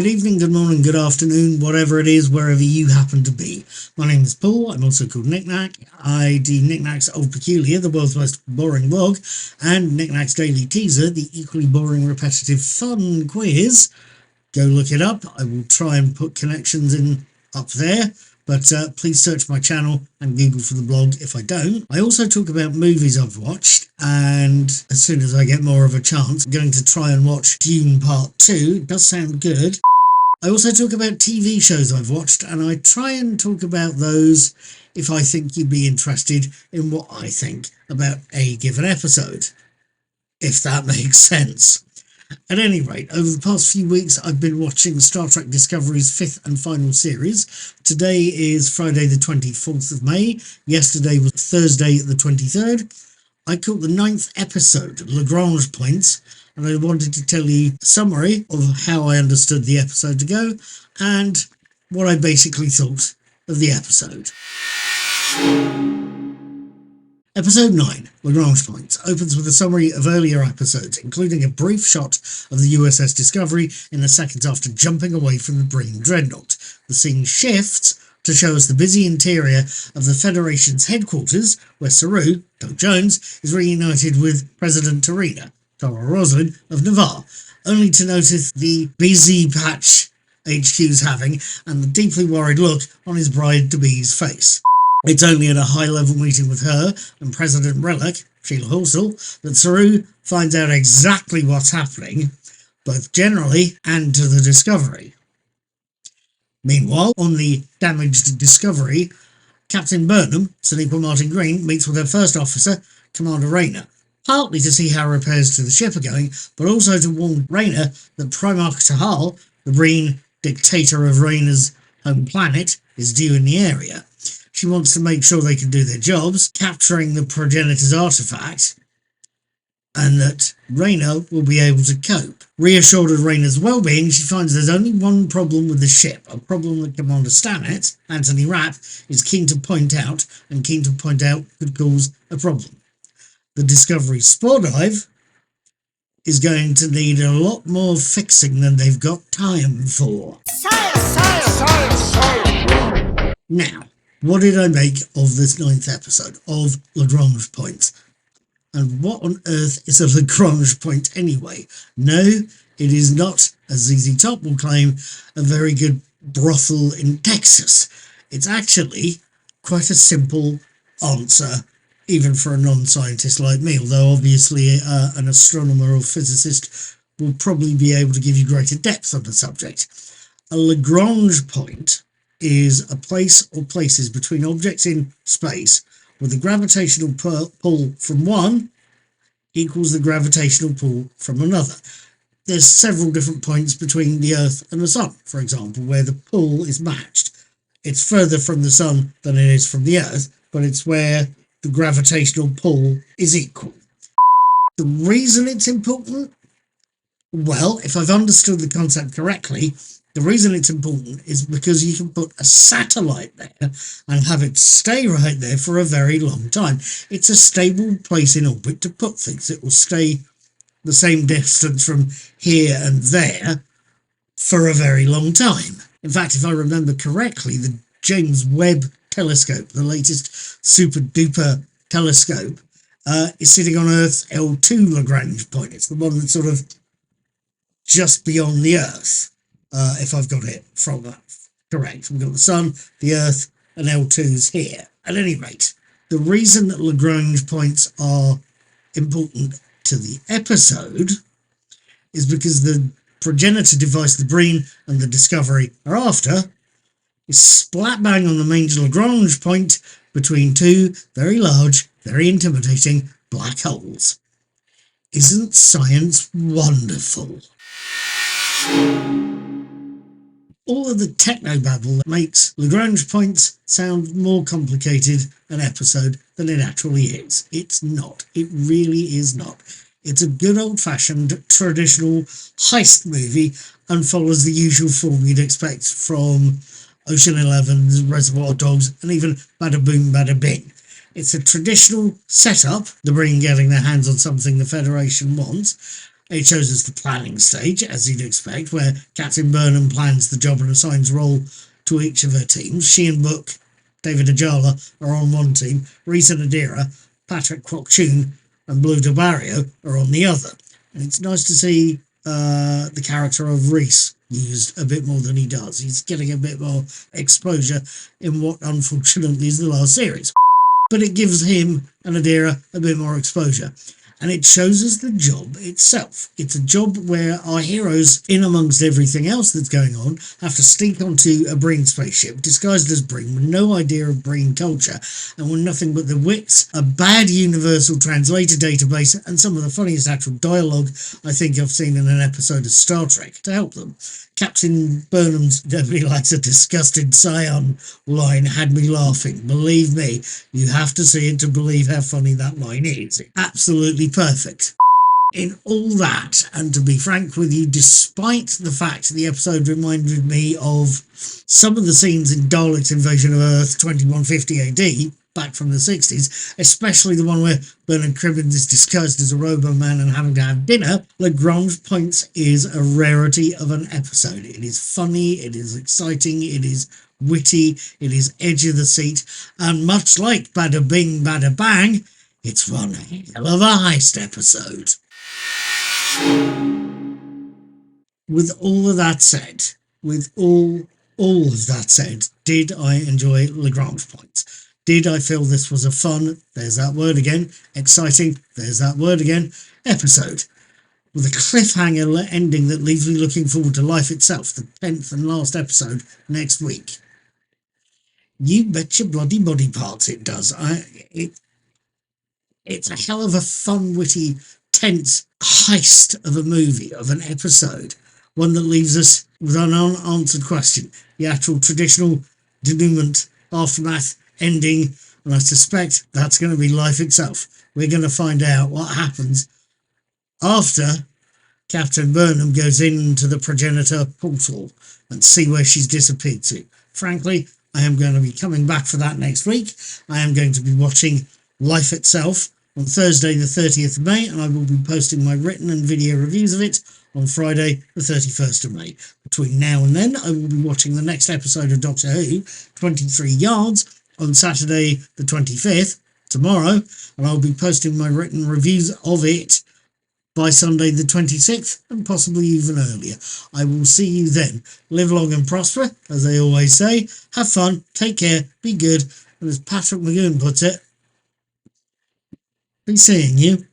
Good evening, good morning, good afternoon, whatever it is, wherever you happen to be. My name is Paul, I'm also called Knickknack. I do Knickknack's Old Peculiar, the world's most boring vlog, and Knickknack's Daily Teaser, the equally boring, repetitive, fun quiz. Go look it up. I will try and put connections in up there, but please search my channel and Google for the blog if I don't. I also talk about movies I've watched, and as soon as I get more of a chance, I'm going to try and watch Dune Part 2. It does sound good. I also talk about TV shows I've watched, and I try and talk about those if I think you'd be interested in what I think about a given episode, if that makes sense. At any rate, over the past few weeks I've been watching Star Trek Discovery's 5th and final series. Today is Friday the 24th of May, yesterday was Thursday the 23rd. I caught the 9th episode, Lagrange points, and I wanted to tell you a summary of how I understood the episode to go and what I basically thought of the episode. Episode 9, Lagrange Points, opens with a summary of earlier episodes, including a brief shot of the USS Discovery in the seconds after jumping away from the Breen dreadnought. The scene shifts to show us the busy interior of the Federation's headquarters, where Saru, Doug Jones, is reunited with President Tarina, Tara Roslin of Navarre, only to notice the busy patch HQ's having and the deeply worried look on his bride-to-be's face. It's only at a high-level meeting with her and President Relic, Sheila Horsell, that Saru finds out exactly what's happening, both generally and to the Discovery. Meanwhile, on the damaged Discovery, Captain Burnham, Sonequa Martin Green, meets with her first officer, Commander Rayner, partly to see how repairs to the ship are going, but also to warn Rayner that Primarch Tahal, the Breen dictator of Rayner's home planet, is due in the area. She wants to make sure they can do their jobs, capturing the progenitor's artifact, and that Rayner will be able to cope. Reassured of Rayner's well-being, she finds there's only one problem with the ship, a problem that Commander Stanet, Anthony Rapp, is keen to point out could cause a problem. The Discovery spore dive is going to need a lot more fixing than they've got time for. Now, what did I make of this 9th episode of Lagrange Points? And what on earth is a Lagrange point anyway? No, it is not, as ZZ Top will claim, a very good brothel in Texas. It's actually quite a simple answer, even for a non-scientist like me, although obviously an astronomer or physicist will probably be able to give you greater depth on the subject. A Lagrange point is a place or places between objects in space where the gravitational pull from one equals the gravitational pull from another. There's several different points between the Earth and the Sun, for example, where the pull is matched. It's further from the Sun than it is from the Earth, but it's where the gravitational pull is equal. The reason it's important? Well, if I've understood the concept correctly, the reason it's important is because you can put a satellite there and have it stay right there for a very long time. It's a stable place in orbit to put things. It will stay the same distance from here and there for a very long time. In fact, if I remember correctly, the James Webb telescope, the latest super duper telescope, is sitting on Earth's L2 Lagrange point. It's the one that's sort of just beyond the Earth. If I've got it from that correct. We've got the Sun, the Earth, and L2's here. At any rate, the reason that Lagrange points are important to the episode is because the progenitor device the Breen and the Discovery are after is splat bang on the main Lagrange point between two very large, very intimidating black holes. Isn't science wonderful? All of the technobabble that makes Lagrange points sound more complicated an episode than it actually is. It's not. It really is not. It's a good old-fashioned, traditional heist movie and follows the usual form you'd expect from Ocean 11, Reservoir Dogs, and even Bada Boom Bada Bing. It's a traditional setup, the Breen getting their hands on something the Federation wants, It shows us the planning stage, as you'd expect, where Captain Burnham plans the job and assigns role to each of her teams. She and Book, David Ajala, are on one team. Risa Nadira, Patrick Kwok-Choon, and Blue DeBarrio are on the other. And it's nice to see the character of Reese used a bit more than he does. He's getting a bit more exposure in what unfortunately is the last series. But it gives him and Adira a bit more exposure. And it shows us the job itself. It's a job where our heroes, in amongst everything else that's going on, have to sneak onto a Breen spaceship disguised as Breen with no idea of Breen culture and with nothing but the wits, a bad universal translator database, and some of the funniest actual dialogue I think I've seen in an episode of Star Trek to help them. Captain Burnham's "nobody likes a disgusted scion" line had me laughing. Believe me, you have to see it to believe how funny that line is. It's absolutely perfect. In all that, and to be frank with you, despite the fact the episode reminded me of some of the scenes in Dalek's Invasion of Earth 2150 AD, back from the 60s, especially the one where Bernard Cribbins is disguised as a Robo-Man and having to have dinner, Lagrange Points is a rarity of an episode. It is funny, it is exciting, it is witty, it is edge of the seat, and much like Bada Bing Bada Bang, it's one hell of a heist episode. With all of that said, did I enjoy Lagrange Points? Did I feel this was a fun, there's that word again, exciting, there's that word again, episode? With a cliffhanger ending that leaves me looking forward to life itself, the 10th and last episode next week. You bet your bloody body parts it does. It's a hell of a fun, witty, tense heist of a movie, of an episode. One that leaves us with an unanswered question. The actual traditional denouement, aftermath, ending, and I suspect that's going to be life itself. We're going to find out what happens after Captain Burnham goes into the progenitor portal and see where she's disappeared to. Frankly, I am going to be coming back for that next week. I am going to be watching Life Itself on Thursday the 30th of May, and I will be posting my written and video reviews of it on Friday the 31st of May. Between now and then, I will be watching the next episode of Doctor Who, 23 Yards, on Saturday the 25th, tomorrow, and I'll be posting my written reviews of it by Sunday the 26th, and possibly even earlier. I will see you then. Live long and prosper, as they always say. Have fun, take care, be good, and as Patrick McGoon puts it, be seeing you.